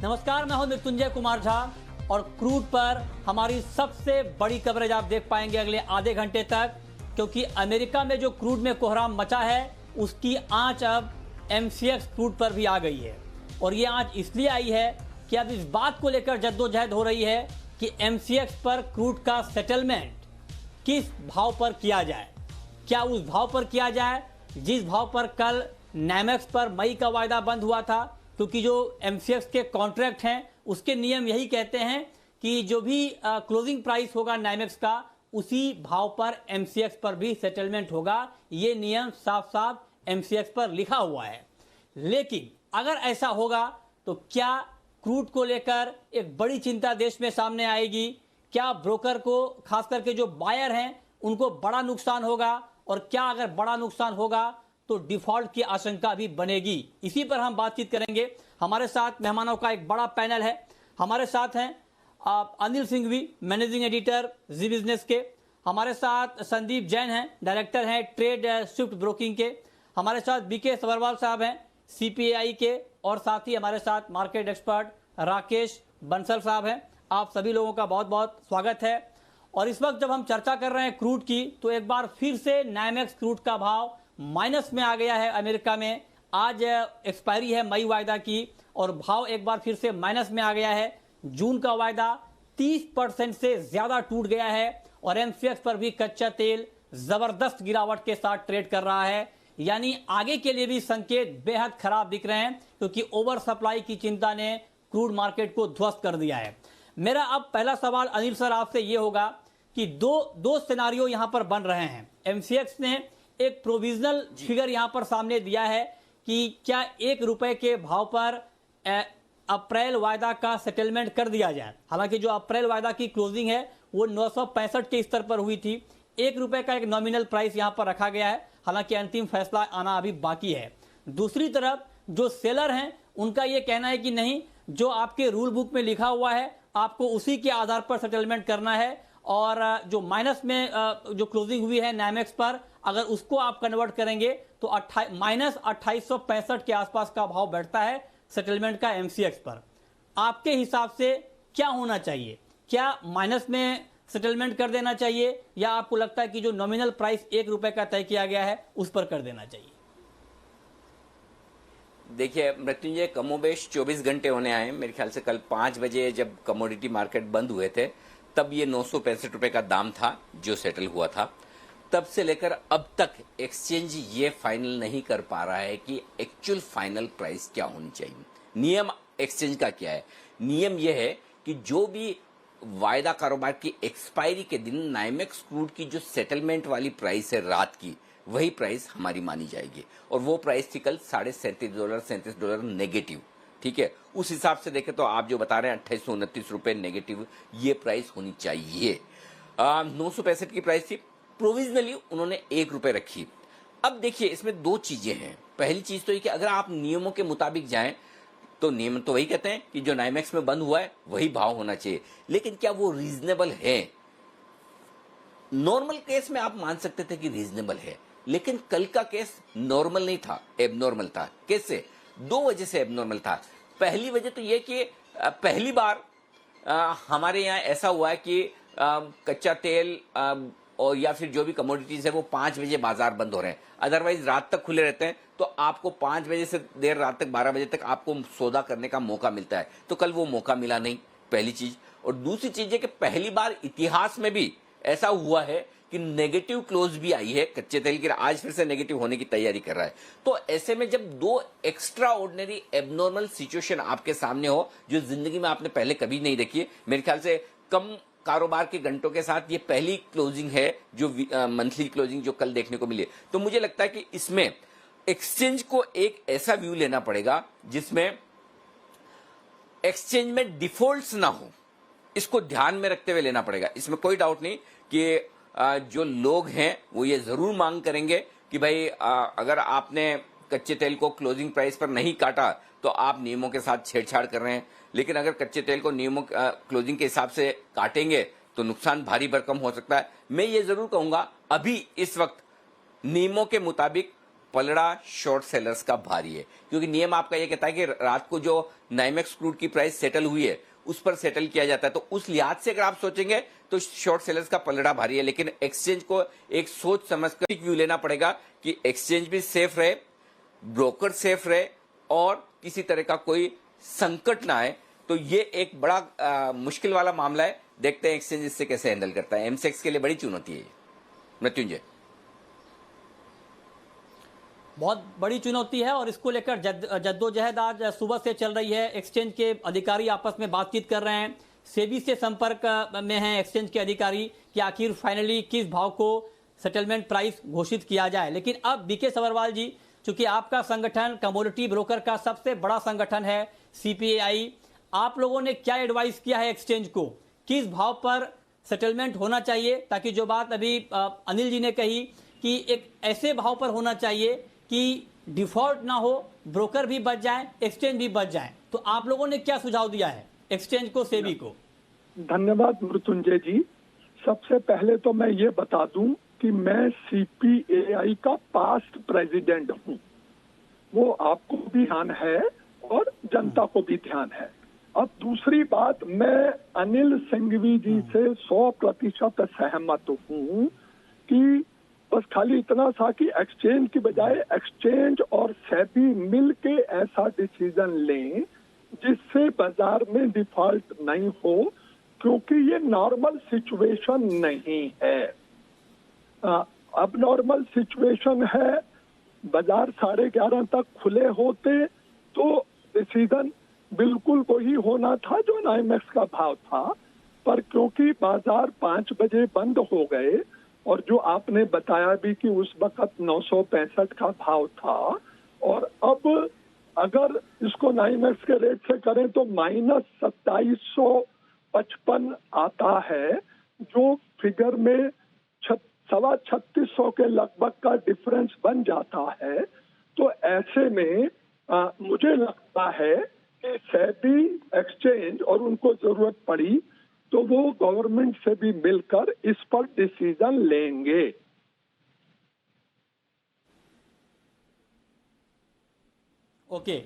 नमस्कार, मैं हूं मृत्युंजय कुमार झा और क्रूड पर हमारी सबसे बड़ी कवरेज आप देख पाएंगे अगले आधे घंटे तक, क्योंकि अमेरिका में जो क्रूड में कोहराम मचा है उसकी आंच अब एमसीएक्स क्रूड पर भी आ गई है। और ये आंच इसलिए आई है कि अब इस बात को लेकर जद्दोजहद हो रही है कि एमसीएक्स पर क्रूड का सेटलमेंट किस भाव पर किया जाए। क्या उस भाव पर किया जाए जिस भाव पर कल नाइमेक्स पर मई का वायदा बंद हुआ था, क्योंकि जो एमसीएक्स के कॉन्ट्रैक्ट हैं उसके नियम यही कहते हैं कि जो भी क्लोजिंग प्राइस होगा नाइमेक्स का उसी भाव पर एमसीएक्स पर भी सेटलमेंट होगा। ये नियम साफ साफ एमसीएक्स पर लिखा हुआ है। लेकिन अगर ऐसा होगा तो क्या क्रूड को लेकर एक बड़ी चिंता देश में सामने आएगी? क्या ब्रोकर को, खास करके जो बायर हैं, उनको बड़ा नुकसान होगा? और क्या अगर बड़ा नुकसान होगा तो डिफॉल्ट की आशंका भी बनेगी? इसी पर हम बातचीत करेंगे। हमारे साथ मेहमानों का एक बड़ा पैनल है। हमारे साथ हैं अनिल सिंघवी, मैनेजिंग एडिटर जी बिजनेस के। हमारे साथ संदीप जैन हैं, डायरेक्टर हैं ट्रेड स्विफ्ट ब्रोकिंग के। हमारे साथ बीके सबरवाल साहब हैं, सीपीआई के। और साथ ही हमारे साथ मार्केट एक्सपर्ट राकेश बंसल साहब हैं। आप सभी लोगों का बहुत बहुत स्वागत है। और इस वक्त जब हम चर्चा कर रहे हैं क्रूड की, तो एक बार फिर से नाइमेक्स क्रूड का भाव माइनस में आ गया है अमेरिका में। आज एक्सपायरी है मई वायदा की और भाव एक बार फिर से माइनस में आ गया है। जून का वायदा 30% से ज्यादा टूट गया है और एमसीएक्स पर भी कच्चा तेल जबरदस्त गिरावट के साथ ट्रेड कर रहा है। यानी आगे के लिए भी संकेत बेहद खराब दिख रहे हैं, क्योंकि ओवर सप्लाई की चिंता ने क्रूड मार्केट को ध्वस्त कर दिया है। मेरा अब पहला सवाल अनिल सर आपसे यह होगा कि दो सिनारियो यहां पर बन रहे हैं। एमसीएक्स ने एक प्रोविजनल फिगर यहां पर सामने दिया है कि क्या ₹1 के भाव पर अप्रैल वायदा का सेटलमेंट कर दिया जाए। हालांकि जो अप्रैल वायदा की क्लोजिंग है वो 965 के स्तर पर हुई थी। ₹1 का एक नॉमिनल प्राइस यहां पर रखा गया है, हालांकि अंतिम फैसला आना अभी बाकी है। दूसरी तरफ जो सेलर हैं उनका यह कहना है कि नहीं, जो आपके रूल बुक में लिखा हुआ है आपको उसी के आधार पर सेटलमेंट करना है। और जो माइनस में जो क्लोजिंग हुई है नाइमेक्स पर, अगर उसको आप कन्वर्ट करेंगे तो माइनस 2865 के आसपास का भाव बैठता है सेटलमेंट का एमसीएक्स पर। आपके हिसाब से क्या होना चाहिए? क्या माइनस में सेटलमेंट कर देना चाहिए या आपको लगता है कि जो नॉमिनल प्राइस ₹1 का तय किया गया है उस पर कर देना चाहिए? देखिए मृत्युंजय, कमोबेश 24 घंटे होने आए। मेरे ख्याल से कल 5 बजे जब कमोडिटी मार्केट बंद हुए थे तब ये ₹965 का दाम था जो सेटल हुआ था। तब से लेकर अब तक एक्सचेंज ये फाइनल नहीं कर पा रहा है कि एक्चुअल फाइनल प्राइस क्या होनी चाहिए। नियम एक्सचेंज का क्या है? नियम यह है कि जो भी वायदा कारोबार की एक्सपायरी के दिन नाइमेक्स क्रूड की जो सेटलमेंट वाली प्राइस है रात की, वही प्राइस हमारी मानी जाएगी। और वो प्राइस थी कल $37 नेगेटिव। ठीक है, उस हिसाब से देखें तो आप जो बता रहे हैं ₹2829 नेगेटिव ये प्राइस होनी चाहिए। 965 की प्राइस थी, प्रोविजनली उन्होंने ₹1 रखी। अब देखिए इसमें दो चीजें हैं। पहली चीज तो ये कि अगर आप नियमों के मुताबिक जाएं तो नियम तो वही कहते हैं कि जो नाइमेक्स में बंद हुआ है वही भाव होना चाहिए, लेकिन क्या वो रीजनेबल है? नॉर्मल केस में आप मान सकते थे कि रीजनेबल है, लेकिन कल का केस नॉर्मल नहीं था, एबनॉर्मल था। कैसे? 2 वजह से एबनॉर्मल था। पहली वजह तो यह कि पहली बार हमारे यहाँ ऐसा हुआ है कि कच्चा तेल और या फिर जो भी कमोडिटीज है वो 5 बजे बाजार बंद हो रहे हैं। अदरवाइज रात तक खुले रहते हैं, तो आपको 5 बजे से देर रात तक 12 बजे तक आपको सौदा करने का मौका मिलता है। तो कल वो मौका मिला नहीं, पहली चीज। और दूसरी चीज है कि पहली बार इतिहास में भी ऐसा हुआ है कि नेगेटिव क्लोज भी आई है कच्चे तेल की। आज फिर से नेगेटिव होने की तैयारी कर रहा है। तो ऐसे में जब 2 एक्स्ट्रा ऑर्डिनरी एबनॉर्मल सिचुएशन आपके सामने हो जो जिंदगी में आपने पहले कभी नहीं देखी है, मेरे ख्याल से कम कारोबार के घंटों के साथ ये पहली क्लोजिंग है जो मंथली क्लोजिंग जो कल देखने को मिली। तो मुझे लगता है कि इसमें एक्सचेंज को एक ऐसा व्यू लेना पड़ेगा जिसमें एक्सचेंज में डिफॉल्ट्स ना हो, इसको ध्यान में रखते हुए लेना पड़ेगा। इसमें कोई डाउट नहीं कि जो लोग हैं वो ये जरूर मांग करेंगे कि भाई अगर आपने कच्चे तेल को क्लोजिंग प्राइस पर नहीं काटा तो आप नियमों के साथ छेड़छाड़ कर रहे हैं। लेकिन अगर कच्चे तेल को नियमों क्लोजिंग के हिसाब से काटेंगे तो नुकसान भारी भरकम हो सकता है। मैं ये जरूर कहूंगा अभी इस वक्त नियमों के मुताबिक पलड़ा शॉर्ट सेलर्स का भारी है, क्योंकि नियम आपका यह कहता है कि रात को जो नाइमेक्स क्रूड की प्राइस सेटल हुई है उस पर सेटल किया जाता है। तो उस लिहाज से अगर आप सोचेंगे तो शॉर्ट सेलर्स का पलड़ा भारी है, लेकिन एक्सचेंज को एक सोच समझकर व्यू लेना पड़ेगा कि एक्सचेंज भी सेफ रहे, ब्रोकर सेफ रहे और किसी तरह का कोई संकट ना आए। तो ये एक बड़ा मुश्किल वाला मामला है। देखते हैं एक्सचेंज इससे कैसे हैंडल करता है। एमसेक्स के लिए बड़ी चुनौती है ये। मृत्युंजय, बहुत बड़ी चुनौती है और इसको लेकर जद्दोजहद आज सुबह से चल रही है। एक्सचेंज के अधिकारी आपस में बातचीत कर रहे हैं, सेबी से संपर्क में हैं एक्सचेंज के अधिकारी कि आखिर फाइनली किस भाव को सेटलमेंट प्राइस घोषित किया जाए। लेकिन अब बीके सभरवाल जी, चूंकि आपका संगठन कमोडिटी ब्रोकर का सबसे बड़ा संगठन है सीपीएआई, आप लोगों ने क्या एडवाइस किया है एक्सचेंज को, किस भाव पर सेटलमेंट होना चाहिए, ताकि जो बात अभी अनिल जी ने कही कि एक ऐसे भाव पर होना चाहिए कि डिफॉल्ट ना हो, ब्रोकर भी बच जाए, एक्सचेंज भी बच जाए। तो आप लोगों ने क्या सुझाव दिया है एक्सचेंज को, सेबी को? धन्यवाद मृत्युंजय जी। सबसे पहले तो मैं ये बता दूं कि मैं सीपीएआई का पास्ट प्रेसिडेंट हूं, वो आपको भी ध्यान है और जनता को भी ध्यान है। अब दूसरी बात, मैं अनिल सिंघवी जी से 100% सहमत हूं कि बस खाली इतना सा कि एक्सचेंज की बजाय एक्सचेंज और सेबी मिल के ऐसा डिसीजन लें जिससे बाजार में डिफॉल्ट नहीं हो, क्योंकि ये नॉर्मल सिचुएशन नहीं है। अब नॉर्मल सिचुएशन है, बाजार 11:30 तक खुले होते तो डिसीजन बिल्कुल वही होना था जो नाइमेक्स का भाव था, पर क्योंकि बाजार 5 बजे बंद हो गए और जो आपने बताया भी कि उस वक्त 965 का भाव था, और अब अगर इसको नाइमेक्स के रेट से करें तो -2755 आता है, जो फिगर में 3600 के लगभग का डिफरेंस बन जाता है। तो ऐसे में मुझे लगता है कि सेबी, एक्सचेंज और उनको जरूरत पड़ी तो वो गवर्नमेंट से भी मिलकर इस पर डिसीजन लेंगे। ओके,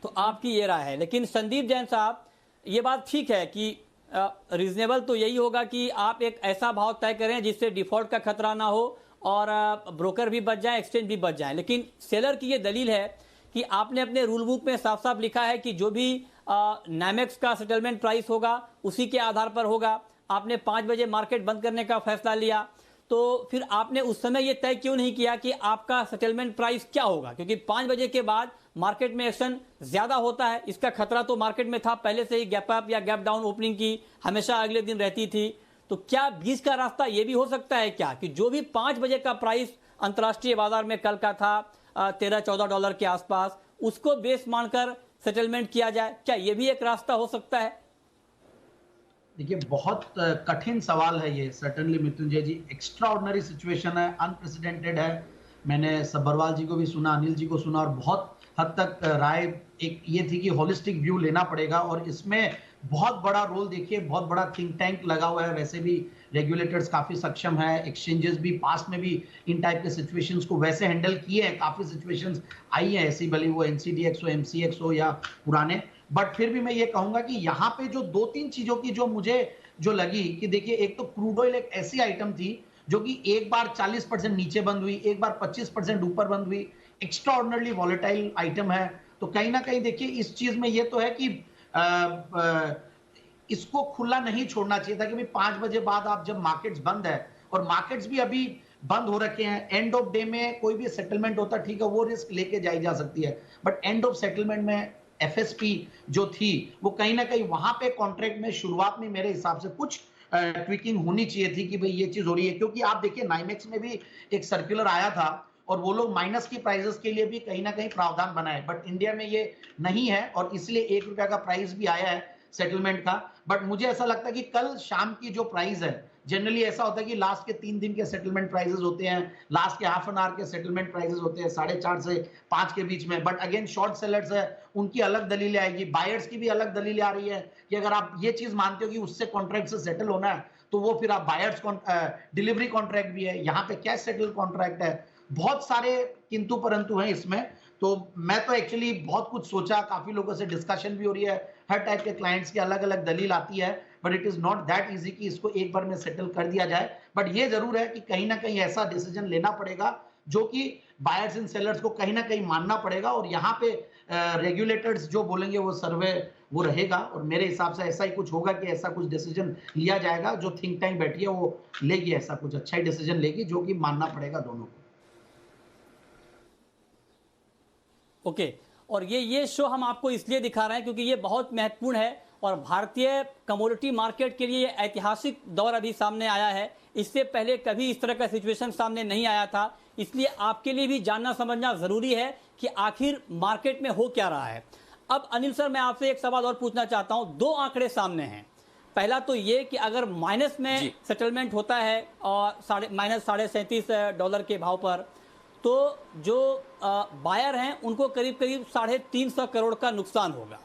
तो आपकी ये राय है। लेकिन संदीप जैन साहब, ये बात ठीक है कि रीजनेबल तो यही होगा कि आप एक ऐसा भाव तय करें जिससे डिफॉल्ट का खतरा ना हो और ब्रोकर भी बच जाए, एक्सचेंज भी बच जाए। लेकिन सेलर की ये दलील है कि आपने अपने रूल बुक में साफ साफ लिखा है कि जो भी नाइमेक्स का सेटलमेंट प्राइस होगा उसी के आधार पर होगा। आपने 5 बजे मार्केट बंद करने का फैसला लिया, तो फिर आपने उस समय ये तय क्यों नहीं किया कि आपका सेटलमेंट प्राइस क्या होगा? क्योंकि 5 बजे के बाद मार्केट में एक्शन ज्यादा होता है, इसका खतरा तो मार्केट में था पहले से ही। गैप अप या गैप डाउन ओपनिंग की हमेशा अगले दिन रहती थी। तो क्या बीच का रास्ता ये भी हो सकता है क्या कि जो भी 5 बजे का प्राइस अंतर्राष्ट्रीय बाजार में कल का था $13-14 के आसपास, उसको बेस मानकर सेटलमेंट किया जाए? क्या ये भी एक रास्ता हो सकता है? देखिए, बहुत कठिन सवाल है ये सर्टेनली मृत्युंजय जी। एक्स्ट्रा ऑर्डिनरी सिचुएशन है, अनप्रेसिडेंटेड है। मैंने सब्बरवाल जी को भी सुना, अनिल जी को सुना, और बहुत हद तक राय एक ये थी कि होलिस्टिक व्यू लेना पड़ेगा। और इसमें बहुत बड़ा रोल, देखिए बहुत बड़ा थिंक टैंक लगा हुआ है। वैसे भी रेगुलेटर्स काफी सक्षम है, एक्सचेंजेस भी पास्ट में भी इन टाइप के सिचुएशंस को वैसे हैंडल किए हैं। काफी सिचुएशंस आई हैं ऐसी, भले वो एनसीडीएक्स हो, एमसीएक्स हो या पुराने। बट फिर भी मैं ये कहूंगा कि यहाँ पे जो 2-3 चीजों की जो मुझे लगी कि देखिए, एक तो क्रूड ऑयल एक ऐसी आइटम थी जो कि एक बार 40% नीचे बंद हुई, एक बार 25% ऊपर बंद हुई। एक्स्ट्रा ऑर्डिनरली वॉलेटाइल आइटम है। तो कहीं ना कहीं देखिए, इस चीज में ये तो है कि इसको खुला नहीं छोड़ना चाहिए था कि 5 बजे बाद आप जब मार्केट्स बंद है, और मार्केट्स भी अभी बंद हो रखे हैं, एंड ऑफ डे में कोई भी सेटलमेंट होता, ठीक है, वो रिस्क लेके जाई जा सकती है। बट एंड ऑफ सेटलमेंट में एफएसपी जो थी, वो कहीं ना कहीं वहां पे कॉन्ट्रैक्ट में शुरुआत में मेरे हिसाब से कुछ ट्विकिंग होनी चाहिए थी कि भाई ये चीज हो रही है। क्योंकि आप देखिए, नाइमेक्स में भी एक सर्कुलर आया था और वो लोग माइनस की प्राइसेस के लिए भी कहीं ना कहीं प्रावधान बनाए, बट इंडिया में ये नहीं है और इसलिए ₹1 का प्राइस भी आया है सेटलमेंट का। बट मुझे ऐसा लगता है कि कल शाम की जो प्राइस है, जनरली ऐसा होता है कि लास्ट के 3 दिन के सेटलमेंट प्राइसेस होते हैं, लास्ट के हाफ एन आवर के सेटलमेंट प्राइसेस होते हैं 4:30 से 5 के बीच में। बट अगेन शॉर्ट सेलर्स है, उनकी अलग दलीलें आएगी, बायर्स की भी अलग दलीलें आ रही है कि अगर आप ये चीज मानते हो कि उससे कॉन्ट्रैक्ट से सेटल होना है, तो वो फिर आप बायर्स डिलीवरी कॉन्ट्रैक्ट भी है, यहाँ पे कैश सेटल कॉन्ट्रैक्ट है। बहुत सारे किंतु परंतु हैं इसमें। तो मैं तो एक्चुअली बहुत कुछ सोचा, काफी लोगों से डिस्कशन भी हो रही है, हर टाइप के क्लाइंट्स की अलग अलग दलील आती है, but it is not that easy कि इसको एक बार में सेटल कर दिया जाए। बट ये जरूर है कि कहीं ना कहीं ऐसा डिसीजन लेना पड़ेगा जो कि बायर्स एंड सेलर्स को कहीं ना कहीं मानना पड़ेगा, और यहाँ पे रेगुलेटर्स जो बोलेंगे वो सर्वे वो रहेगा, और मेरे हिसाब से ऐसा ही कुछ होगा कि ऐसा कुछ डिसीजन लिया जाएगा। जो थिंक टैंक बैठी है वो लेगी ऐसा कुछ अच्छा ही डिसीजन लेगी, जो कि मानना पड़ेगा दोनों को। ओके और ये शो हम आपको इसलिए दिखा रहे हैं क्योंकि ये बहुत महत्वपूर्ण है और भारतीय कमोडिटी मार्केट के लिए ऐतिहासिक दौर अभी सामने आया है। इससे पहले कभी इस तरह का सिचुएशन सामने नहीं आया था, इसलिए आपके लिए भी जानना समझना जरूरी है कि आखिर मार्केट में हो क्या रहा है। अब अनिल सर, मैं आपसे एक सवाल और पूछना चाहता हूं। दो आंकड़े सामने हैं। पहला तो ये कि अगर माइनस में सेटलमेंट होता है और माइनस $37.5 के भाव पर, तो जो बायर हैं उनको करीब करीब 350 करोड़ का नुकसान होगा,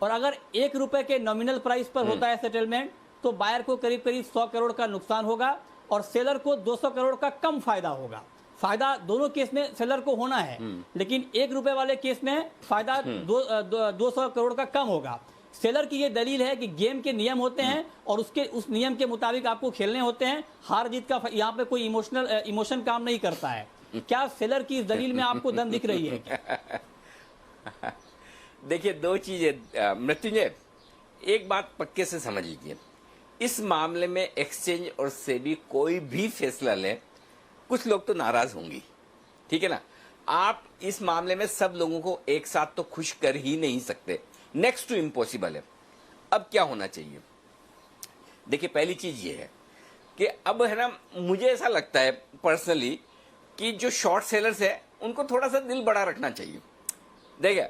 और अगर ₹1 के नॉमिनल प्राइस पर होता है सेटलमेंट तो बायर को करीब करीब 100 करोड़ का नुकसान होगा और सेलर को 200 करोड़ का कम फायदा होगा। फायदा दोनों केस में सेलर को होना है, लेकिन ₹1 वाले केस में फायदा 200 करोड़ का कम होगा। सेलर की ये दलील है कि गेम के नियम होते हैं और उस नियम के मुताबिक आपको खेलने होते हैं। हार जीत का यहाँ पे कोई इमोशन काम नहीं करता है। क्या सेलर की इस दलील में आपको दम दिख रही है क्या? देखिए, दो चीजें मृत्युंजय, एक बात पक्के से समझ लीजिए, इस मामले में एक्सचेंज और सेबी कोई भी फैसला ले, कुछ लोग तो नाराज होंगे, ठीक है ना। आप इस मामले में सब लोगों को एक साथ तो खुश कर ही नहीं सकते, नेक्स्ट टू इम्पॉसिबल है। अब क्या होना चाहिए? देखिए, पहली चीज ये है कि अब है ना, मुझे ऐसा लगता है पर्सनली कि जो शॉर्ट सेलर्स है उनको थोड़ा सा दिल बड़ा रखना चाहिए। देखिए,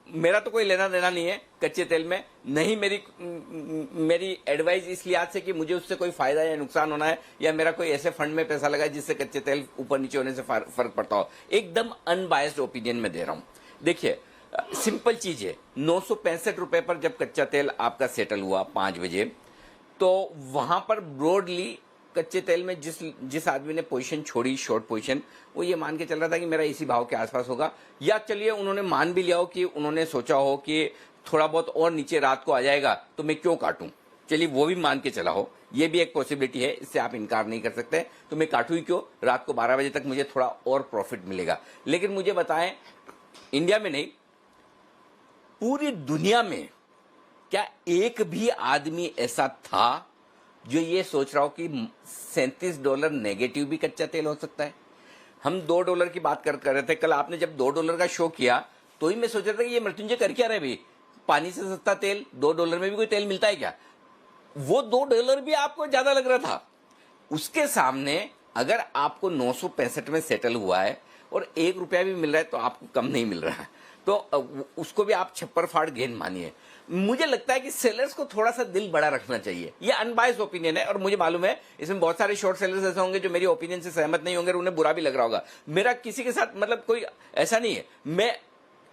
मेरा तो कोई लेना देना नहीं है कच्चे तेल में, नहीं मेरी एडवाइस इस लिहाज से कि मुझे उससे कोई फायदा या नुकसान होना है, या मेरा कोई ऐसे फंड में पैसा लगा जिससे कच्चे तेल ऊपर नीचे होने से फर्क पड़ता हो। एकदम अनबायस्ड ओपिनियन में दे रहा हूं। देखिए, सिंपल चीज है, ₹965 पर जब कच्चा तेल आपका सेटल हुआ 5 बजे, तो वहां पर ब्रॉडली कच्चे तेल में जिस आदमी ने पोजीशन छोड़ी, शॉर्ट पोजीशन, वो ये मान के चल रहा था कि मेरा इसी भाव के आसपास होगा, या चलिए उन्होंने मान भी लिया हो कि उन्होंने सोचा हो कि थोड़ा बहुत और नीचे रात को आ जाएगा तो मैं क्यों काटूं, चलिए वो भी मान के चला हो, ये भी एक पॉसिबिलिटी है, इससे आप इनकार नहीं कर सकते। तो मैं काटूं ही क्यों, रात को 12 बजे तक मुझे थोड़ा और प्रॉफिट मिलेगा। लेकिन मुझे बताएं, इंडिया में नहीं, पूरी दुनिया में क्या एक भी आदमी ऐसा था जो ये सोच रहा हो कि $37 नेगेटिव भी कच्चा तेल हो सकता है? हम $2 की बात कर रहे थे कल। आपने जब $2 का शो किया तो ही मैं सोच रहा था कि ये मृत्युंजय कर क्या रहे भाई, पानी से सस्ता तेल, $2 में भी कोई तेल मिलता है क्या? वो $2 भी आपको ज्यादा लग रहा था। उसके सामने अगर आपको 965 में सेटल हुआ है और ₹1 भी मिल रहा है तो आपको कम नहीं मिल रहा है, तो उसको भी आप छप्पर फाड़ गेंद मानिए। मुझे लगता है कि सेलर्स को थोड़ा सा दिल बड़ा रखना चाहिए। ये अनबायस्ड ओपिनियन है, और मुझे मालूम है इसमें बहुत सारे शॉर्ट सेलर्स ऐसे होंगे जो मेरी ओपिनियन से सहमत नहीं होंगे और उन्हें बुरा भी लग रहा होगा। मेरा किसी के साथ मतलब कोई ऐसा नहीं है, मैं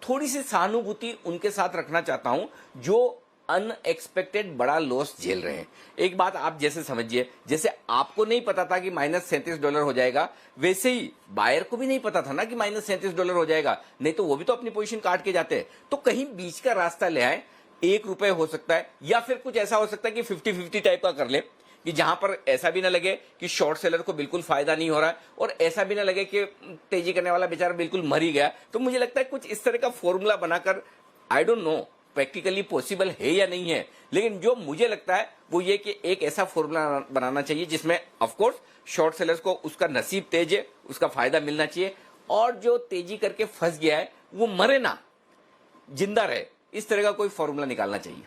थोड़ी सी सहानुभूति उनके साथ रखना चाहता हूं जो अनएक्सपेक्टेड बड़ा लॉस झेल रहे हैं। एक बात आप जैसे समझिए, जैसे आपको नहीं पता था कि -$37 हो जाएगा, वैसे ही बायर को भी नहीं पता था ना कि -$37 हो जाएगा, नहीं तो वो भी तो अपनी पोजीशन काट के जाते हैं। तो कहीं बीच का रास्ता ले आए, ₹1 हो सकता है, या फिर कुछ ऐसा हो सकता है कि 50-50 टाइप का कर ले, कि जहां पर ऐसा भी ना लगे कि शॉर्ट सेलर को बिल्कुल फायदा नहीं हो रहा है और ऐसा भी ना लगे कि तेजी करने वाला बेचारा बिल्कुल मर ही गया। तो मुझे लगता है कुछ इस तरह का फॉर्मूला बनाकर, I don't know practically possible है या नहीं है, लेकिन जो मुझे लगता है वो ये कि एक ऐसा फॉर्मूला बनाना चाहिए जिसमें ऑफ कोर्स शॉर्ट सेलर्स को उसका नसीब तेज है, उसका फायदा मिलना चाहिए, और जो तेजी करके फंस गया है वो मरे ना, जिंदा रहे। इस तरह का कोई फॉर्मूला निकालना चाहिए।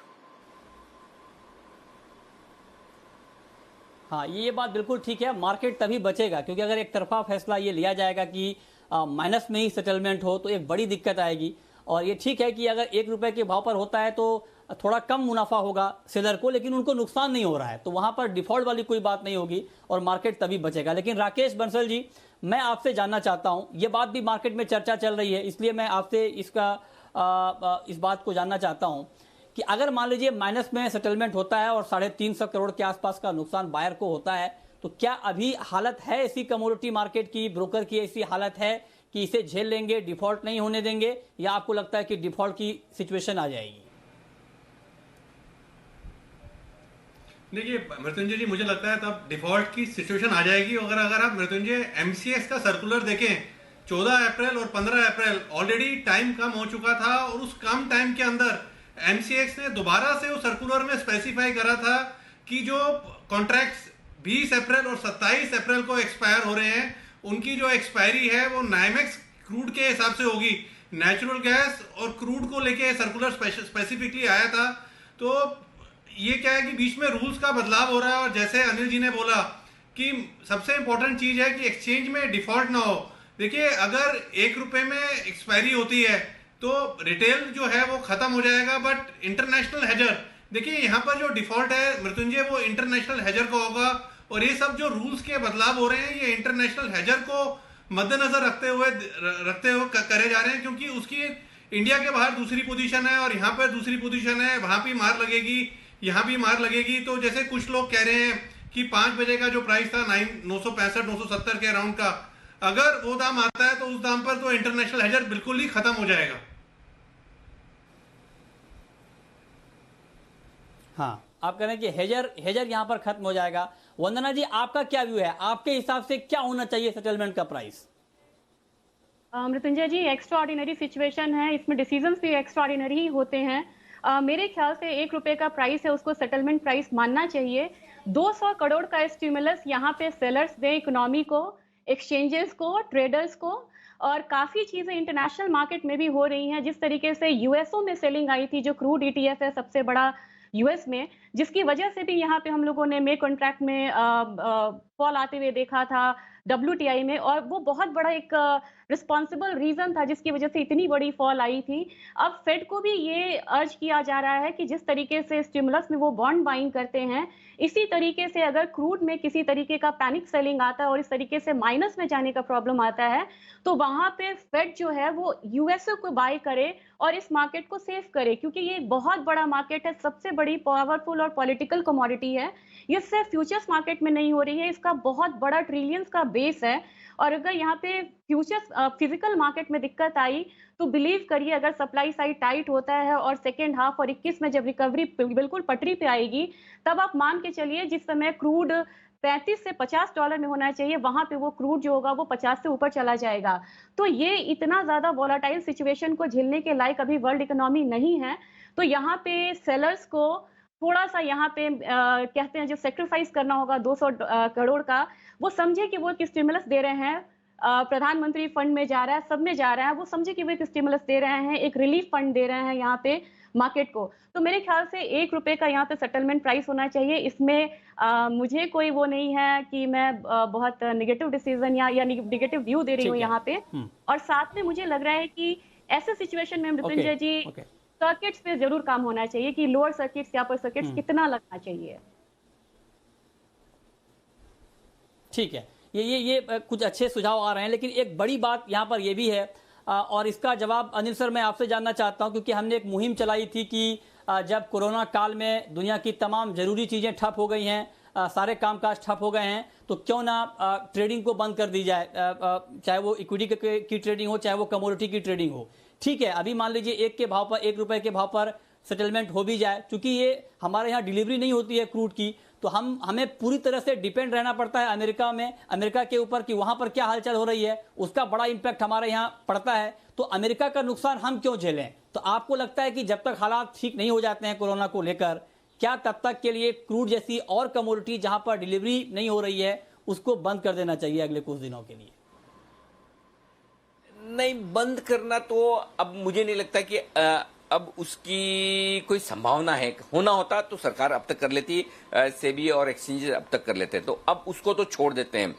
हाँ, ये बात बिल्कुल ठीक है। मार्केट तभी बचेगा क्योंकि अगर एक तरफा फैसला ये लिया जाएगा कि माइनस में ही सेटलमेंट हो तो एक बड़ी दिक्कत आएगी। और ये ठीक है कि अगर ₹1 के भाव पर होता है तो थोड़ा कम मुनाफा होगा सेलर को, लेकिन उनको नुकसान नहीं हो रहा है, तो वहां पर डिफॉल्ट वाली कोई बात नहीं होगी और मार्केट तभी बचेगा। लेकिन राकेश बंसल जी, मैं आपसे जानना चाहता हूं, ये बात भी मार्केट में चर्चा चल रही है, इसलिए मैं आपसे इस बात को जानना चाहता हूं कि अगर मान लीजिए माइनस में सेटलमेंट होता है और 350 करोड़ के आसपास का नुकसान बायर को होता है, तो क्या अभी हालत है ऐसी कमोडिटी मार्केट की, ब्रोकर की ऐसी हालत है कि इसे झेल लेंगे, डिफॉल्ट नहीं होने देंगे, या आपको लगता है कि डिफॉल्ट की सिचुएशन आ जाएगी? देखिए मृत्युंजय जी, मुझे लगता है तब डिफॉल्ट की सिचुएशन आ जाएगी। अगर आप मृत्युंजय एमसीएक्स का सर्कुलर देखें 14 अप्रैल और 15 अप्रैल ऑलरेडी टाइम कम हो चुका था, और उस कम टाइम के अंदर एमसीएक्स ने दोबारा से उस सर्कुलर में स्पेसिफाई करा था कि जो कॉन्ट्रैक्ट्स 20 अप्रैल और 27 अप्रैल को एक्सपायर हो रहे हैं, उनकी जो एक्सपायरी है वो नाइमेक्स क्रूड के हिसाब से होगी। नेचुरल गैस और क्रूड को लेके सर्कुलर स्पेसिफिकली आया था। तो ये क्या है कि बीच में रूल्स का बदलाव हो रहा है, और जैसे अनिल जी ने बोला कि सबसे इंपॉर्टेंट चीज है कि एक्सचेंज में डिफॉल्ट ना हो। देखिए अगर 1 रुपए में एक्सपायरी होती है तो रिटेल जो है वो खत्म हो जाएगा, बट इंटरनेशनल हेजर, देखिए यहाँ पर जो डिफॉल्ट है मृत्युंजय वो इंटरनेशनल हेजर का होगा। और ये सब जो रूल्स के बदलाव हो रहे हैं ये इंटरनेशनल हेजर को मद्देनजर रखते हुए करे जा रहे हैं, क्योंकि उसकी इंडिया के बाहर दूसरी पोजीशन है और यहाँ पर दूसरी पोजीशन है, वहां भी मार लगेगी, यहाँ भी मार लगेगी। तो जैसे कुछ लोग कह रहे हैं कि 5 बजे का जो प्राइस था 965-970 के अराउंड का, अगर वो दाम आता है तो उस दाम पर तो इंटरनेशनल हेजर बिल्कुल ही खत्म हो जाएगा। हाँ, आप कह रहे हैं कि हेजर यहां पर खत्म हो जाएगा। वंदना जी, आपका क्या व्यू है? आपके हिसाब से क्या होना चाहिए सेटलमेंट का प्राइस? मृत्युंजय जी, एक्स्ट्राऑर्डिनरी सिचुएशन है, इसमें डिसीजंस भी एक्स्ट्राऑर्डिनरी ही होते हैं। मेरे ख्याल से 1 रुपए का प्राइस है, उसको सेटलमेंट प्राइस मानना चाहिए। 200 करोड़ का स्टिमुलस यहाँ पे सेलर्स दें इकोनॉमी को, एक्सचेंजेस को, ट्रेडर्स को, और काफी चीजें इंटरनेशनल मार्केट में भी हो रही हैं। जिस तरीके से यूएसओ में सेलिंग आई थी, जो क्रूड ईटीएफ है सबसे बड़ा यूएस में, जिसकी वजह से भी यहाँ पे हम लोगों ने मे कॉन्ट्रैक्ट में फॉल आते हुए देखा था WTI में, और वो बहुत बड़ा एक रिस्पॉन्सिबल रीजन था जिसकी वजह से इतनी बड़ी फॉल आई थी। अब फेड को भी ये अर्ज किया जा रहा है कि जिस तरीके से स्टिमुलस में वो बॉन्ड बाइंग करते हैं, इसी तरीके से अगर क्रूड में किसी तरीके का पैनिक सेलिंग आता है और इस तरीके से माइनस में जाने का प्रॉब्लम आता है, तो वहां पे फेड जो है वो यूएसओ को बाय करे और इस मार्केट को सेव करे, क्योंकि ये एक बहुत बड़ा मार्केट है, सबसे बड़ी पावरफुल और पॉलिटिकल कमोडिटी है। ये सिर्फ फ्यूचर्स मार्केट में नहीं हो रही है, इसका बहुत बड़ा ट्रिलियंस का बेस है। और अगर यहाँ पे फ्यूचर्स फिजिकल मार्केट में दिक्कत आई तो बिलीव करिए, अगर सप्लाई साइड टाइट होता है और सेकेंड हाफ और 21 में जब रिकवरी बिल्कुल पटरी पे आएगी, तब आप मान के चलिए जिस समय क्रूड 35 से 50 डॉलर में होना चाहिए, वहां पे वो क्रूड जो होगा वो 50 से ऊपर चला जाएगा। तो ये इतना ज्यादा वॉलेटाइल सिचुएशन को झेलने के लायक अभी वर्ल्ड इकोनॉमी नहीं है। तो यहाँ पे सेलर्स को थोड़ा सा यहाँ पे कहते हैं जो सेक्रीफाइस करना होगा 200 करोड़ का, वो समझे कि वो एक स्टिमुलस दे रहे हैं, प्रधानमंत्री फंड में जा रहा है, सब में जा रहा है, वो समझे कि वो एक स्टिमुलस दे रहे हैं, एक रिलीफ फंड दे रहे हैं यहाँ पे मार्केट को। तो मेरे ख्याल से 1 रुपए का यहाँ पे सेटलमेंट प्राइस होना चाहिए। इसमें मुझे कोई वो नहीं है कि मैं बहुत नेगेटिव डिसीजन या नेगेटिव व्यू दे रही हूँ यहाँ पे। और साथ में मुझे लग रहा है कि ऐसे सिचुएशन में मृत्युंजय जी सर्किट्स पे जरूर काम होना चाहिए कि लोअर सर्किट्स या अपर सर्किट्स कितना लगना चाहिए। ठीक है, ये कुछ अच्छे सुझाव आ रहे हैं, लेकिन एक बड़ी बात यहाँ पर यह भी है, और इसका जवाब अनिल सर मैं आपसे जानना चाहता हूं, क्योंकि हमने एक मुहिम चलाई थी कि जब कोरोना काल में दुनिया की तमाम जरूरी चीजें ठप हो गई हैं, सारे कामकाज ठप हो गए हैं, तो क्यों ना ट्रेडिंग को बंद कर दी जाए, चाहे वो इक्विटी की ट्रेडिंग हो, चाहे वो कमोडिटी की ट्रेडिंग हो। ठीक है, अभी मान लीजिए 1 रुपए के भाव पर सेटलमेंट हो भी जाए, क्योंकि ये हमारे यहाँ डिलीवरी नहीं होती है क्रूड की, तो हमें पूरी तरह से डिपेंड रहना पड़ता है अमेरिका के ऊपर कि वहां पर क्या हलचल हो रही है, उसका बड़ा इंपैक्ट हमारे यहाँ पड़ता है। तो अमेरिका का नुकसान हम क्यों झेलें? तो आपको लगता है कि जब तक हालात ठीक नहीं हो जाते हैं कोरोना को लेकर, क्या तब तक के लिए क्रूड जैसी और कमोडिटी जहां पर डिलीवरी नहीं हो रही है उसको बंद कर देना चाहिए अगले कुछ दिनों के लिए? नहीं, बंद करना तो अब मुझे नहीं लगता कि अब उसकी कोई संभावना है। होना होता तो सरकार अब तक कर लेती, सेबी और एक्सचेंजेस अब तक कर लेते, तो अब उसको तो छोड़ देते हैं।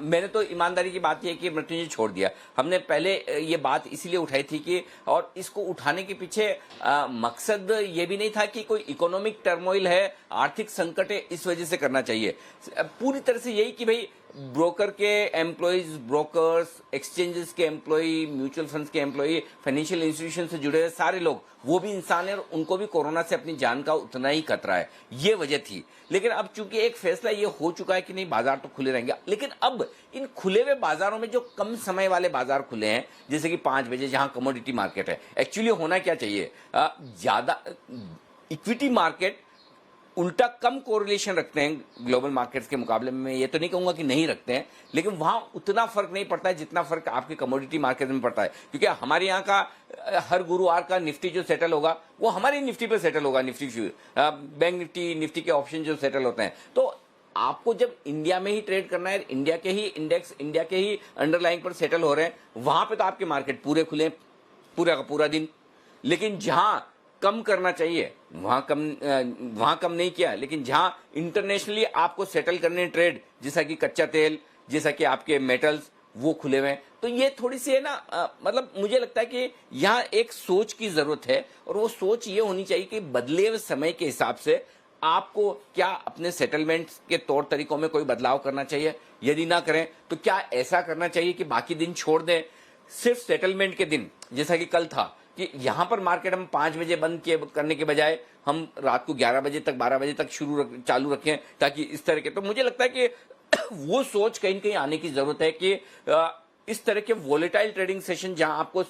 मैंने तो ईमानदारी की बात यह कि मृत्युंजय छोड़ दिया। हमने पहले ये बात इसलिए उठाई थी कि, और इसको उठाने के पीछे मकसद ये भी नहीं था कि कोई इकोनॉमिक टर्मोइल है, आर्थिक संकट है, इस वजह से करना चाहिए। पूरी तरह से यही कि भाई ब्रोकर के एम्प्लॉइज, ब्रोकर्स, एक्सचेंजेस के एम्प्लॉय, म्यूचुअल फंड्स के एम्प्लॉय, फाइनेंशियल इंस्टीट्यूशन से जुड़े हुए सारे लोग, वो भी इंसान है और उनको भी कोरोना से अपनी जान का उतना ही खतरा है। ये वजह थी। लेकिन अब चूंकि एक फैसला ये हो चुका है कि नहीं, बाजार तो खुले रहेंगे, लेकिन अब इन खुले हुए बाजारों में जो कम समय वाले बाजार खुले हैं, जैसे कि 5 बजे जहां कमोडिटी मार्केट है, एक्चुअली होना क्या चाहिए, ज्यादा इक्विटी मार्केट उल्टा कम कोरिलेशन रखते हैं ग्लोबल मार्केट्स के मुकाबले में। ये तो नहीं कहूंगा कि नहीं रखते हैं, लेकिन वहां उतना फर्क नहीं पड़ता है जितना फर्क आपके कमोडिटी मार्केट में पड़ता है। क्योंकि हमारे यहाँ का हर गुरुवार का निफ्टी जो सेटल होगा वो हमारी निफ्टी पे सेटल होगा, बैंक निफ्टी, निफ्टी के ऑप्शन जो सेटल होते हैं। तो आपको जब इंडिया में ही ट्रेड करना है, इंडिया के ही इंडेक्स, इंडिया के ही अंडरलाइन पर सेटल हो रहे हैं, वहां पे तो आपके मार्केट पूरे खुले हैं पूरा का पूरा दिन। लेकिन जहां कम करना चाहिए वहां कम नहीं किया, लेकिन जहां इंटरनेशनली आपको सेटल करने ट्रेड, जैसा कि कच्चा तेल, जैसा कि आपके मेटल्स, वो खुले हुए हैं। तो ये थोड़ी सी है ना, मतलब मुझे लगता है कि यहाँ एक सोच की जरूरत है, और वो सोच ये होनी चाहिए कि बदले हुए समय के हिसाब से आपको क्या अपने सेटलमेंट के तौर तरीकों में कोई बदलाव करना चाहिए, यदि ना करें तो क्या ऐसा करना चाहिए कि बाकी दिन छोड़ दें, सिर्फ सेटलमेंट के दिन, जैसा कि कल था कि यहां पर मार्केट हम 5 बजे बंद करने के बजाय हम रात को 11 बजे तक, 12 बजे तक चालू रखें, ताकि इस तरह के। तो मुझे लगता है कि वो सोच कहीं न कहीं आने की जरूरत है कि इस तरह के वोलेटाइल ट्रेडिंग सेशन जहां आपको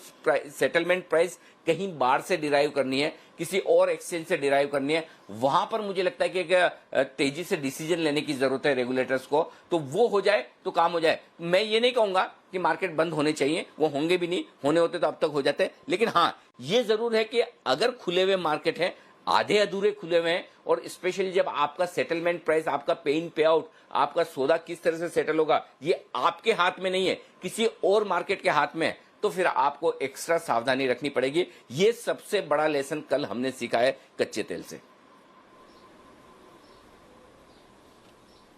सेटलमेंट प्राइस कहीं बाहर से डिराइव करनी है, किसी और एक्सचेंज से डिराइव करनी है, वहां पर मुझे लगता है कि तेजी से डिसीजन लेने की जरूरत है रेगुलेटर्स को। तो वो हो जाए तो काम हो जाए। मैं ये नहीं कहूंगा कि मार्केट बंद होने चाहिए, वो होंगे भी नहीं, होने होते तो अब तक हो जाते। लेकिन हाँ, ये जरूर है कि अगर खुले हुए मार्केट है, आधे अधूरे खुले हुए हैं, और स्पेशली जब आपका सेटलमेंट प्राइस, आपका पे इन पे आउट, आपका सौदा किस तरह से सेटल होगा, ये आपके हाथ में नहीं है, किसी और मार्केट के हाथ में है, तो फिर आपको एक्स्ट्रा सावधानी रखनी पड़ेगी। ये सबसे बड़ा लेसन कल हमने सीखा है कच्चे तेल से।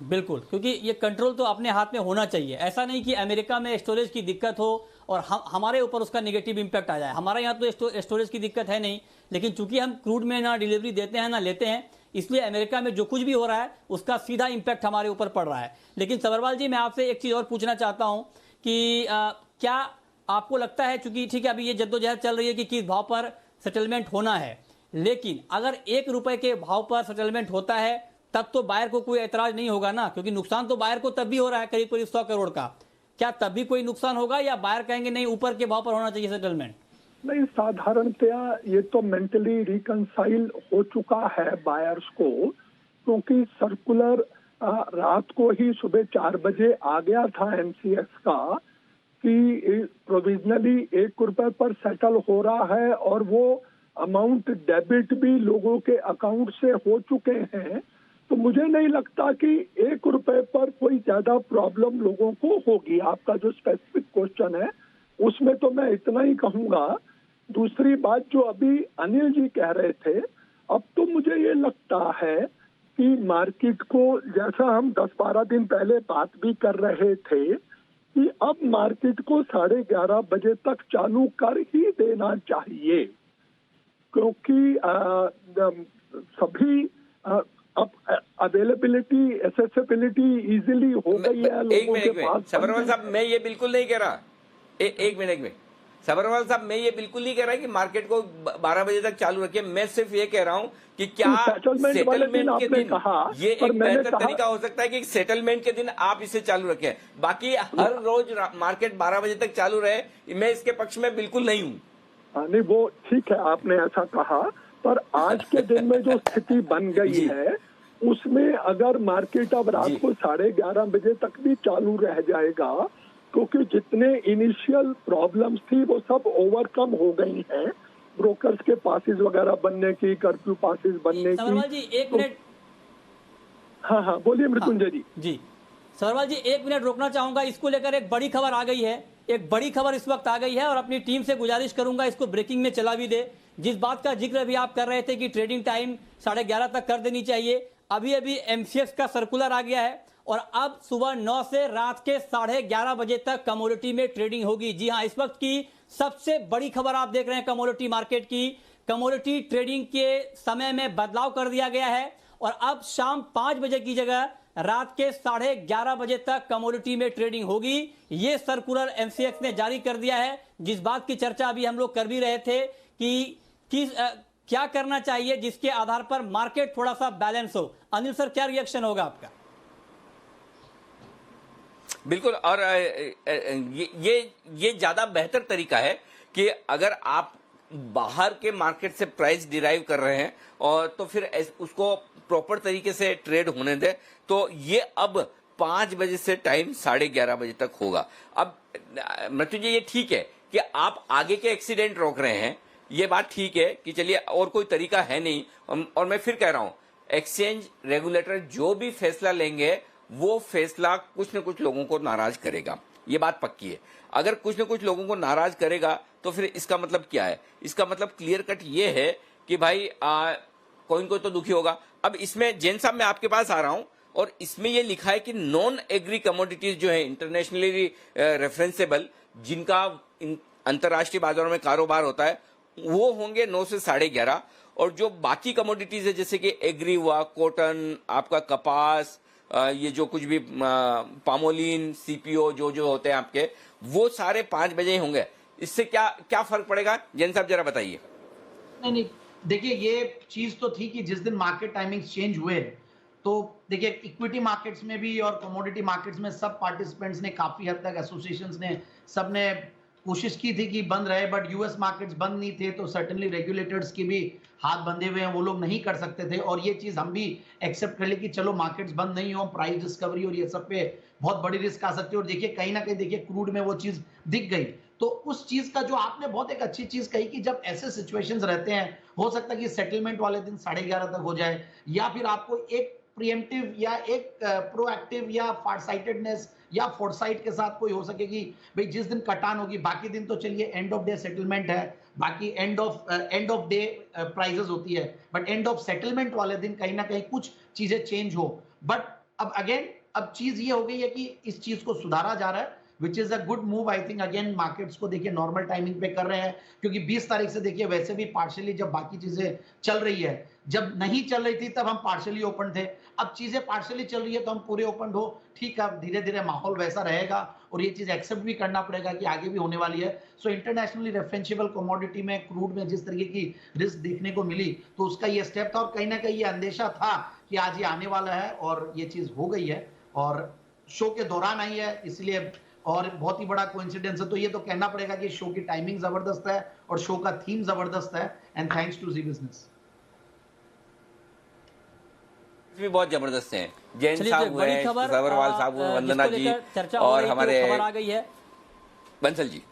बिल्कुल, क्योंकि ये कंट्रोल तो अपने हाथ में होना चाहिए। ऐसा नहीं कि अमेरिका में स्टोरेज की दिक्कत हो और हमारे ऊपर उसका नेगेटिव इंपैक्ट आ जाए। हमारे यहाँ तो स्टोरेज की दिक्कत है नहीं, लेकिन चूंकि हम क्रूड में ना डिलीवरी देते हैं ना लेते हैं, इसलिए अमेरिका में जो कुछ भी हो रहा है उसका सीधा इंपैक्ट हमारे ऊपर पड़ रहा है। लेकिन सबरवाल जी, मैं आपसे एक चीज़ और पूछना चाहता हूँ कि क्या आपको लगता है, चूंकि ठीक है अभी ये जद्दोजहद चल रही है कि किस भाव पर सेटलमेंट होना है, लेकिन अगर 1 रुपए के भाव पर सेटलमेंट होता है तब तो बायर को कोई एतराज नहीं होगा ना, क्योंकि नुकसान तो बायर को तब भी हो रहा है करीब करीब 100 करोड़ का। क्या तब भी कोई नुकसान होगा, या बायर कहेंगे नहीं ऊपर के भाव पर होना चाहिए सेटलमेंट? नहीं, साधारणतया ये तो मेंटली रिकंसाइल हो चुका है बायर्स को, क्योंकि सर्कुलर रात को ही सुबह 4 बजे आ गया था एमसीएक्स का कि प्रोविजनली 1 रुपए पर सेटल हो रहा है, और वो अमाउंट डेबिट भी लोगों के अकाउंट से हो चुके हैं। तो मुझे नहीं लगता कि 1 रुपए पर कोई ज्यादा प्रॉब्लम लोगों को होगी। आपका जो स्पेसिफिक क्वेश्चन है उसमें तो मैं इतना ही कहूंगा। दूसरी बात जो अभी अनिल जी कह रहे थे, अब तो मुझे ये लगता है कि मार्केट को, जैसा हम 10-12 दिन पहले बात भी कर रहे थे कि अब मार्केट को 11:30 बजे तक चालू कर ही देना चाहिए, क्योंकि सभी अब अवेलेबिलिटी, एक्सेसिबिलिटी इजीली हो गई है लोगों के पास। सबरवाल साहब, मैं ये बिल्कुल नहीं कह रहा, एक मिनट, सबरवाल साहब, मैं ये बिल्कुल नहीं कह रहा कि मार्केट को 12 बजे तक चालू रखिए। मैं सिर्फ ये कह रहा हूं कि क्या सेटलमेंट के दिन ये एक बेहतर तरीका हो सकता है कि सेटलमेंट के दिन आप इसे चालू रखें, बाकी हर रोज मार्केट 12 बजे तक चालू रहे, मैं इसके पक्ष में बिल्कुल नहीं हूँ। नहीं, वो ठीक है, आपने ऐसा कहा, पर आज के दिन में जो स्थिति बन गई है उसमें अगर मार्केट अब रात को 11:30 बजे तक भी चालू रह जाएगा, क्योंकि जितने इनिशियल प्रॉब्लम्स थी वो सब ओवरकम हो गई हैं, ब्रोकर्स के पासेस वगैरह बनने की, कर्फ्यू पासेस बनने की। जी 1 मिनट। हाँ, बोलिए मृत्युंजय जी। जी सरवाल जी, 1 मिनट रोकना चाहूंगा। इसको लेकर एक बड़ी खबर आ गई है, एक बड़ी खबर इस वक्त आ गई है, और अपनी टीम से गुजारिश करूंगा इसको ब्रेकिंग में चला भी दे। जिस बात का जिक्र भी आप कर रहे थे कि ट्रेडिंग टाइम 11:30 तक कर देनी चाहिए, अभी एमसीएक्स का सर्कुलर आ गया है, और अब सुबह 9 से रात के 11:30 बजे तक कमोडिटी में ट्रेडिंग होगी। जी हां, इस वक्त की सबसे बड़ी खबर आप देख रहे हैं कमोडिटी मार्केट की। कमोडिटी ट्रेडिंग के समय में बदलाव कर दिया गया है, और अब शाम 5 बजे की जगह रात के 11:30 बजे तक कमोडिटी में ट्रेडिंग होगी। ये सर्कुलर एमसीएक्स ने जारी कर दिया है। जिस बात की चर्चा अभी हम लोग कर भी रहे थे कि क्या करना चाहिए जिसके आधार पर मार्केट थोड़ा सा बैलेंस हो। अनिल सर, क्या रिएक्शन होगा आपका? बिल्कुल, और ये ज्यादा बेहतर तरीका है कि अगर आप बाहर के मार्केट से प्राइस डिराइव कर रहे हैं और तो फिर उसको प्रॉपर तरीके से ट्रेड होने दें। तो ये अब 5 बजे से टाइम 11:30 बजे तक होगा। अब मृत्युंजय, ये ठीक है कि आप आगे के एक्सीडेंट रोक रहे हैं, ये बात ठीक है कि चलिए और कोई तरीका है नहीं। और मैं फिर कह रहा हूं, एक्सचेंज रेगुलेटर जो भी फैसला लेंगे वो फैसला कुछ न कुछ लोगों को नाराज करेगा, ये बात पक्की है। अगर कुछ न कुछ लोगों को नाराज करेगा तो फिर इसका मतलब क्या है? इसका मतलब क्लियर कट ये है कि भाई कोई कोई तो दुखी होगा। अब इसमें जैन साहब, मैं आपके पास आ रहा हूं और इसमें ये लिखा है कि नॉन एग्री कमोडिटीज जो है इंटरनेशनली रेफरेंसेबल, जिनका अंतरराष्ट्रीय बाजारों में कारोबार होता है, वो होंगे 9 से 11:30। और जो बाकी कमोडिटीज है जैसे कि एग्री हुआ, कॉटन, आपका कपास, ये जो कुछ भी पामोलिन, सीपीओ जो होते हैं आपके, वो सारे 5 बजे ही होंगे। इससे क्या फर्क पड़ेगा? जैन साहब जरा बताइए। नहीं, देखिए ये चीज तो थी कि जिस दिन मार्केट टाइमिंग्स चेंज हुए तो देखिए इक्विटी मार्केट्स में भी और कमोडिटी मार्केट्स में सब पार्टिसिपेंट्स ने काफी हद तक, एसोसिएशंस ने, सबने कोशिश की थी कि बंद रहे, बट यूएस मार्केट्स बंद नहीं थे तो सर्टेनली रेगुलेटर्स की भी हाथ बंधे हुए हैं, वो लोग नहीं कर सकते थे। और ये चीज हम भी एक्सेप्ट कर ले कि चलो मार्केट्स बंद नहीं हो, प्राइस डिस्कवरी और ये सब पे बहुत बड़ी रिस्क आ सकती है। और देखिए कहीं ना कहीं देखिए क्रूड में वो चीज दिख गई। तो उस चीज का जो आपने बहुत एक अच्छी चीज कही कि जब ऐसे सिचुएशंस रहते हैं, हो सकता है कि सेटलमेंट वाले दिन 11:30 तक हो जाए, या फिर आपको एक प्रीएम्प्टिव या एक प्रोएक्टिव या फारसाइटेडनेस या फोरसाइट के साथ कोई हो सके कि भाई जिस दिन कटान होगी, बाकी दिन तो चलिए एंड ऑफ डे सेटलमेंट है, बाकी एंड ऑफ डे प्राइजेस होती है, बट एंड ऑफ सेटलमेंट वाले दिन कहीं ना कहीं कुछ चीजें चेंज हो। बट अब अगेन अब चीज ये हो गई है कि इस चीज को सुधारा जा रहा है, which is a good move. I think again markets को देखिए नॉर्मल टाइमिंग पे कर रहे हैं, क्योंकि 20 तारीख से देखिए वैसे भी पार्शियली जब बाकी चीजें चल रही है, जब नहीं चल रही थी तब हम पार्शियली ओपन थे, अब चीजें पार्शियली चल रही है तो हम पूरे ओपन हो। ठीक है, अब धीरे धीरे माहौल वैसा रहेगा और ये चीज एक्सेप्ट भी करना पड़ेगा कि आगे भी होने वाली है। सो इंटरनेशनली रेफरेंशिएबल कमोडिटी में क्रूड में जिस तरीके की रिस्क देखने को मिली तो उसका ये स्टेप था, और कहीं ना कहीं ये अंदेशा था कि आज ये आने वाला है और ये चीज हो गई है और शो के दौरान आई है, इसलिए और बहुत ही बड़ा कोइंसिडेंस है। तो ये तो कहना पड़ेगा कि शो की टाइमिंग जबरदस्त है और शो का थीम जबरदस्त है, and thanks to Zee business भी बहुत जबरदस्त है। जैन चलिए, साहब हुए, सबरवाल साहब हुए, वंदना जी और हमारे खबर आ गई है बंसल जी।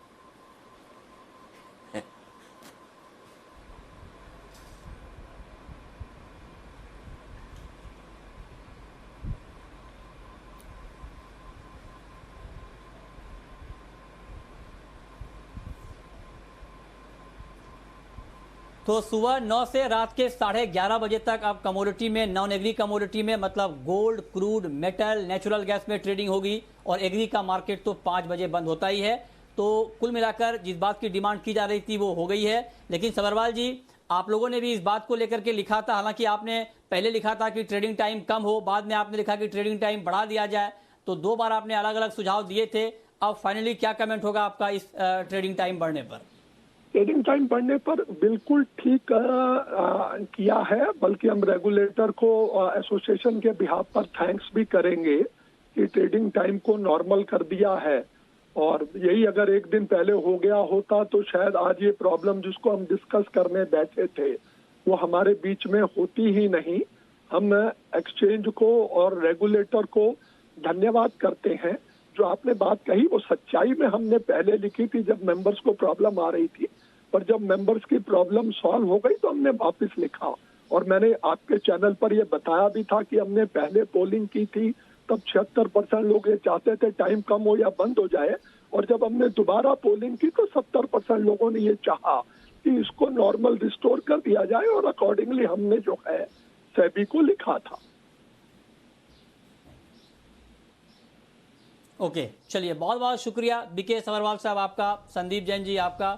तो सुबह 9 से रात के 11:30 बजे तक अब कमोडिटी में, नॉन एग्री कमोडिटी में मतलब gold, crude, metal, natural gas में ट्रेडिंग होगी, और एग्री का मार्केट तो 5 बजे बंद होता ही है। तो कुल मिलाकर जिस बात की डिमांड की जा रही थी वो हो गई है। लेकिन सबरवाल जी, आप लोगों ने भी इस बात को लेकर के लिखा था, हालांकि आपने पहले लिखा था कि ट्रेडिंग टाइम कम हो, बाद में आपने लिखा कि ट्रेडिंग टाइम बढ़ा दिया जाए, तो 2 बार आपने अलग अलग सुझाव दिए थे। अब फाइनली क्या कमेंट होगा आपका इस ट्रेडिंग टाइम बढ़ने पर? ट्रेडिंग टाइम बढ़ने पर बिल्कुल ठीक किया है, बल्कि हम रेगुलेटर को एसोसिएशन के बिहाफ पर थैंक्स भी करेंगे कि ट्रेडिंग टाइम को नॉर्मल कर दिया है। और यही अगर एक दिन पहले हो गया होता तो शायद आज ये प्रॉब्लम जिसको हम डिस्कस करने बैठे थे वो हमारे बीच में होती ही नहीं। हम एक्सचेंज को और रेगुलेटर को धन्यवाद करते हैं। जो आपने बात कही वो सच्चाई में हमने पहले लिखी थी जब मेंबर्स को प्रॉब्लम आ रही थी, पर जब मेंबर्स की प्रॉब्लम सॉल्व हो गई तो हमने वापस लिखा। और मैंने आपके चैनल पर ये बताया भी था कि हमने पहले पोलिंग की थी तब 76% लोग ये चाहते थे टाइम कम हो या बंद हो जाए, और जब हमने दोबारा पोलिंग की तो 70% लोगों ने ये चाहा कि इसको नॉर्मल रिस्टोर कर दिया जाए, और अकॉर्डिंगली हमने जो है सेबी को लिखा था। ओके, चलिए, बहुत बहुत शुक्रिया बीके सबरवाल साहब आपका, संदीप जैन जी आपका,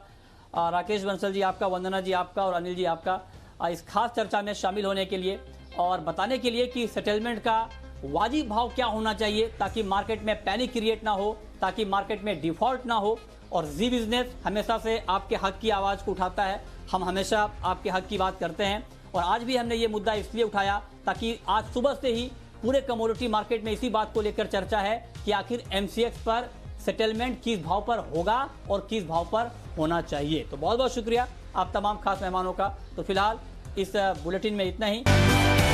राकेश बंसल जी आपका, वंदना जी आपका और अनिल जी आपका इस खास चर्चा में शामिल होने के लिए और बताने के लिए कि सेटलमेंट का वाजिब भाव क्या होना चाहिए ताकि मार्केट में पैनिक क्रिएट ना हो, ताकि मार्केट में डिफॉल्ट ना हो। और जी बिजनेस हमेशा से आपके हक की आवाज़ को उठाता है, हम हमेशा आपके हक की बात करते हैं। और आज भी हमने ये मुद्दा इसलिए उठाया ताकि आज सुबह से ही पूरे कमोडिटी मार्केट में इसी बात को लेकर चर्चा है कि आखिर MCX पर सेटलमेंट किस भाव पर होगा और किस भाव पर होना चाहिए। तो बहुत बहुत शुक्रिया आप तमाम खास मेहमानों का। तो फिलहाल इस बुलेटिन में इतना ही।